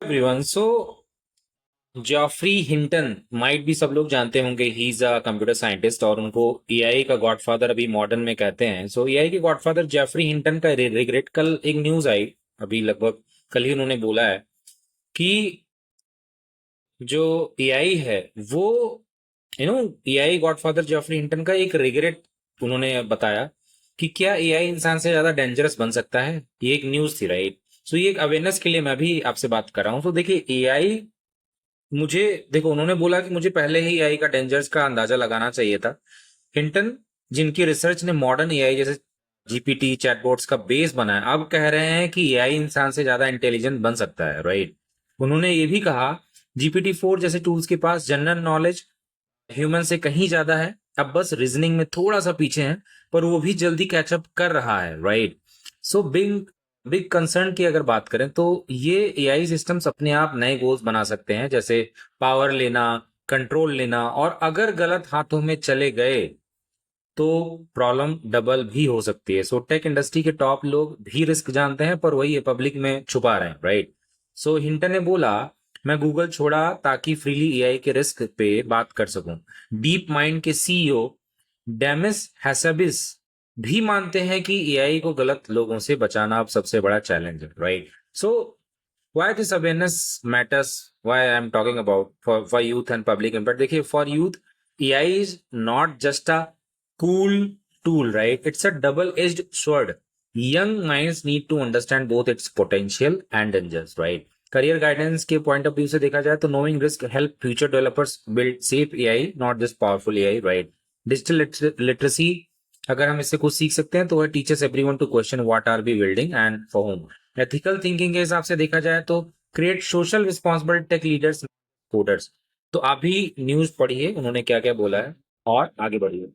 Everyone so Geoffrey Hinton might भी सब लोग जानते होंगे। He is a computer scientist और उनको एआई का गॉडफादर अभी मॉडर्न में कहते हैं। सो एआई के गॉडफादर जेफरी हिंटन का रिग्रेट कल एक न्यूज आई, अभी लगभग कल ही उन्होंने बोला है कि जो एआई है वो you know AI godfather Geoffrey Hinton का एक रिग्रेट उन्होंने बताया कि क्या एआई इंसान से ज्यादा डेंजरस बन सकता है। ये एक न्यूज थी, राइट। सो ये एक अवेयरनेस के लिए मैं भी आपसे बात कर रहा हूँ। तो देखिए एआई, मुझे देखो उन्होंने बोला कि मुझे पहले ही एआई का डेंजर्स का अंदाजा लगाना चाहिए था। हिंटन, जिनकी रिसर्च ने मॉडर्न एआई जैसे जीपीटी चैटबॉट्स का बेस बनाया, अब कह रहे हैं कि एआई इंसान से ज्यादा इंटेलिजेंट बन सकता है, राइट। उन्होंने ये भी कहा जीपीटी 4 जैसे टूल्स के पास जनरल नॉलेज ह्यूमन से कहीं ज्यादा है, अब बस रीजनिंग में थोड़ा सा पीछे है, पर वो भी जल्दी कैचअप कर रहा है, right. So big big concern की अगर बात करें तो ये एआई सिस्टम्स अपने आप नए गोल्स बना सकते हैं, जैसे पावर लेना, कंट्रोल लेना, और अगर गलत हाथों में चले गए तो प्रॉब्लम डबल भी हो सकती है। सो टेक इंडस्ट्री के टॉप लोग भी रिस्क जानते हैं, पर वही पब्लिक में छुपा रहे हैं, राइट। सो हिंटन ने बोला, मैं गूगल छोड़ा ताकि फ्रीली एआई के रिस्क पे बात कर सकूं। डीप माइंड के सीईओ डेमिस हैसाबिस भी मानते हैं कि एआई को गलत लोगों से बचाना अब सबसे बड़ा चैलेंज है, right. So why this awareness matters, why I'm talking about for youth and public impact. देखिए, for youth AI is not just a cool tool, right? It's a double edged sword. Young minds need to understand both its potential and dangers, right? Career guidance के point of view से देखा जाए तो knowing risk help future developers build safe AI, not just powerful AI, right. Digital literacy, अगर हम इससे कुछ सीख सकते हैं तो वह teachers everyone to question what are be building and for home. Ethical thinking के हिसाब से देखा जाए तो create social responsible tech leaders coders. तो आप भी न्यूज पढ़िए उन्होंने क्या क्या बोला है और आगे बढ़िए।